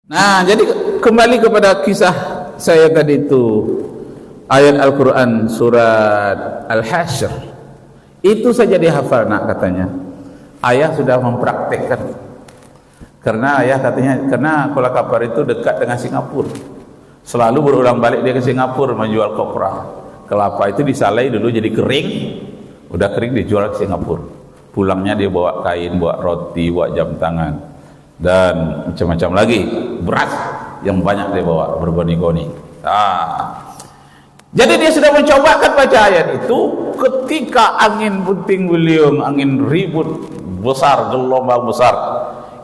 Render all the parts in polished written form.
Nah, jadi kembali kepada kisah saya tadi itu, ayat Al-Quran surat Al-Hasyr itu saja dihafal nak katanya. Ayah sudah mempraktekkan, karena ayah katanya, karena Kuala Kampar itu dekat dengan Singapura, selalu berulang balik dia ke Singapura menjual kopra. Kelapa itu disalai dulu jadi kering, udah kering dijual ke Singapura. Pulangnya dia bawa kain, bawa roti, bawa jam tangan, dan macam-macam lagi, beras yang banyak dia bawa bergoni-goni. Jadi dia sudah mencobakan baca ayat itu ketika angin puting beliung, angin ribut besar, gelombang besar.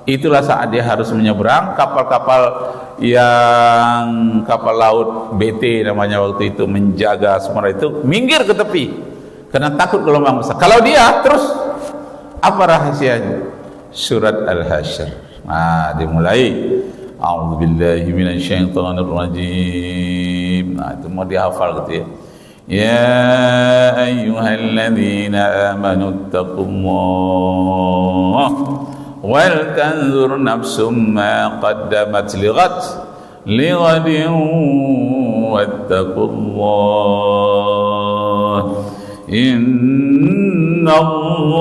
Itulah saat dia harus menyeberang. Kapal-kapal yang kapal laut BT namanya waktu itu menjaga semua itu minggir ke tepi karena takut gelombang besar. Kalau dia terus, apa rahasianya? Surat Al-Hasyr. Dimulai a'udzubillahi minasyaitonirrajim. Itu mau dihafal gitu ya. Ya ayyuhalladzina amanu taqullah wal tanzur nafsum ma qaddamat lighadin wattaqullah innallaha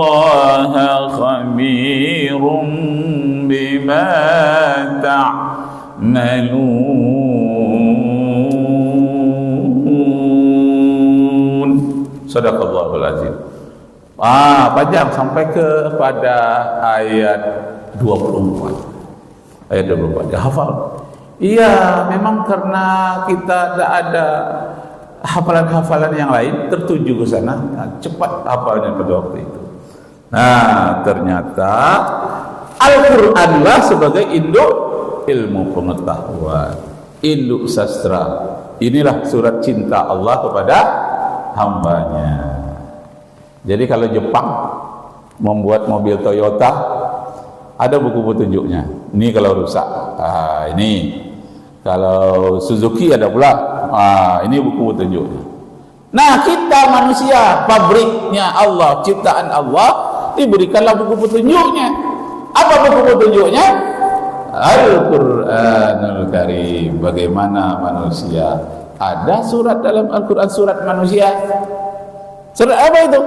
khabirum bima ta'malun. Shadaqallahul azim. Panjang sampai kepada ayat 24. Ayat 24 dihafal. Iya, memang karena kita tidak ada hafalan-hafalan yang lain tertuju ke sana, cepat hafalnya pada waktu itu. Nah, ternyata Al-Quranlah sebagai induk ilmu pengetahuan, induk sastra. Inilah surat cinta Allah kepada hambanya. Jadi kalau Jepang membuat mobil Toyota, ada buku petunjuknya. Ini kalau rusak, ini. Kalau Suzuki ada pula, ini buku petunjuknya. Nah, kita manusia, pabriknya Allah, ciptaan Allah, diberikanlah buku petunjuknya. Apa buku petunjuknya? Al-Quranul Karim. Bagaimana manusia? Ada surat dalam Al-Quran, surat manusia. Surat apa itu?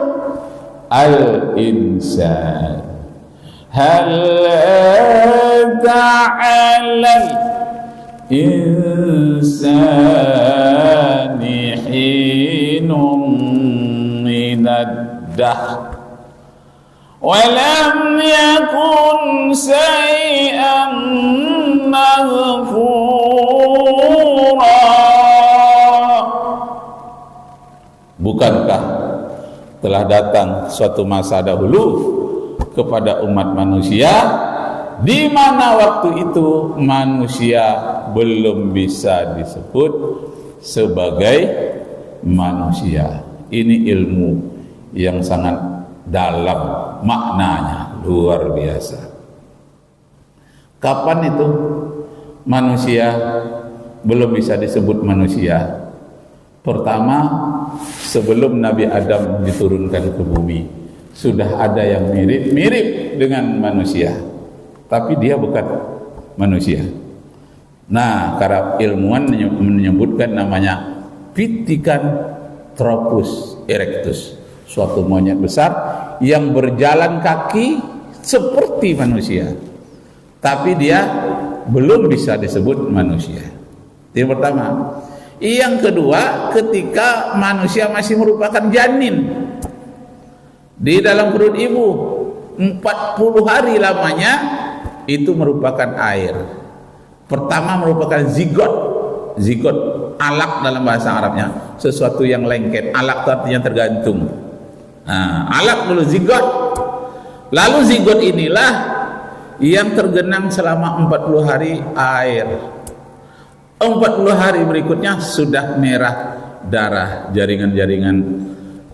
Al-Insan. Hal ta'alal insani hinum minad dahr walam yakun syai'an madhkura. Bukankah telah datang suatu masa dahulu kepada umat manusia di mana waktu itu manusia belum bisa disebut sebagai manusia. Ini ilmu yang sangat dalam maknanya, luar biasa. Kapan itu manusia belum bisa disebut manusia? Pertama, sebelum Nabi Adam diturunkan ke bumi, sudah ada yang mirip-mirip dengan manusia, tapi dia bukan manusia. Nah, para ilmuwan menyebutkan namanya Pithecanthropus erectus, suatu monyet besar yang berjalan kaki seperti manusia, tapi dia belum bisa disebut manusia. Itu yang pertama. Yang kedua, ketika manusia masih merupakan janin di dalam perut ibu, 40 hari lamanya, itu merupakan air. Pertama merupakan zigot. Zigot, alak dalam bahasa Arabnya, sesuatu yang lengket. Alak itu artinya tergantung. Alak dulu zigot. Lalu zigot inilah yang tergenang selama 40 hari air. 40 hari berikutnya sudah merah darah, jaringan-jaringan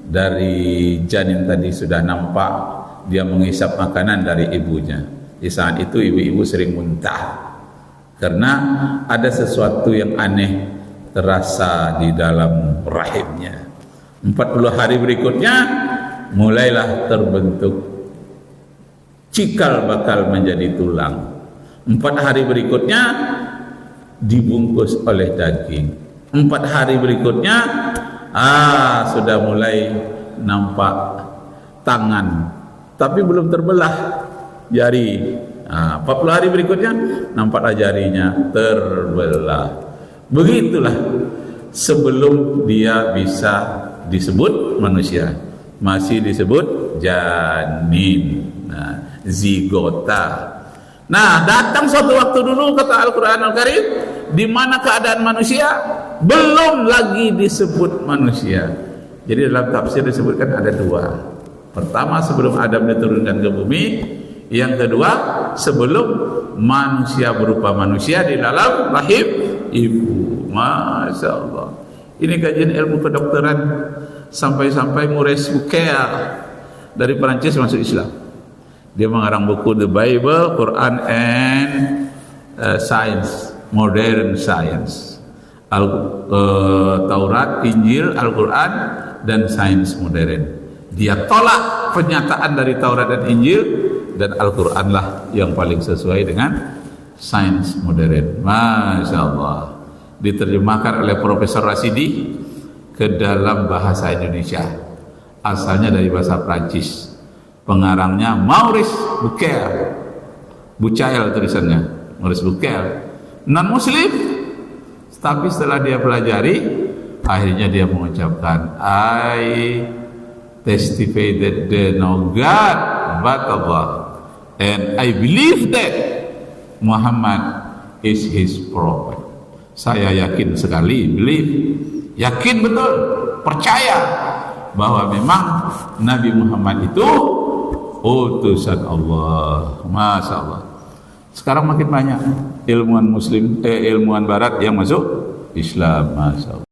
dari janin tadi sudah nampak, dia menghisap makanan dari ibunya. Di saat itu ibu-ibu sering muntah karena ada sesuatu yang aneh terasa di dalam rahimnya. 40 hari berikutnya mulailah terbentuk cikal bakal menjadi tulang. 4 hari berikutnya dibungkus oleh daging. 4 hari berikutnya sudah mulai nampak tangan, tapi belum terbelah jari. 40 hari berikutnya nampaklah jarinya terbelah. Begitulah sebelum dia bisa disebut manusia, masih disebut janin, zigota. Nah, datang suatu waktu dulu, kata Al-Quran Al-Karim, di mana keadaan manusia belum lagi disebut manusia. Jadi dalam tafsir disebutkan ada 2. Pertama, sebelum Adam diturunkan ke bumi. Yang kedua, sebelum manusia berupa manusia di dalam rahim ibu. Masya Allah. Ini kajian ilmu kedokteran. Sampai-sampai Maurice Bucaille dari Perancis masuk Islam. Dia mengarang buku The Bible, Quran and Science, Modern Science. Taurat, Injil, Al-Quran dan sains modern. Dia tolak pernyataan dari Taurat dan Injil, dan Al-Quran lah yang paling sesuai dengan sains modern. Masya Allah. Diterjemahkan oleh Profesor Rasidi ke dalam bahasa Indonesia. Asalnya dari bahasa Prancis. Pengarangnya Maurice Bucaille. Bucaille tulisannya, Maurice Bucaille. Non muslim, tapi setelah dia pelajari, akhirnya dia mengucapkan, I testify that there no God but Allah, and I believe that Muhammad is his prophet. Saya yakin sekali, believe, yakin betul, percaya bahwa memang Nabi Muhammad itu utusan Allah. Masya Allah. Sekarang makin banyak ilmuwan muslim, ilmuwan barat yang masuk Islam. Masya Allah.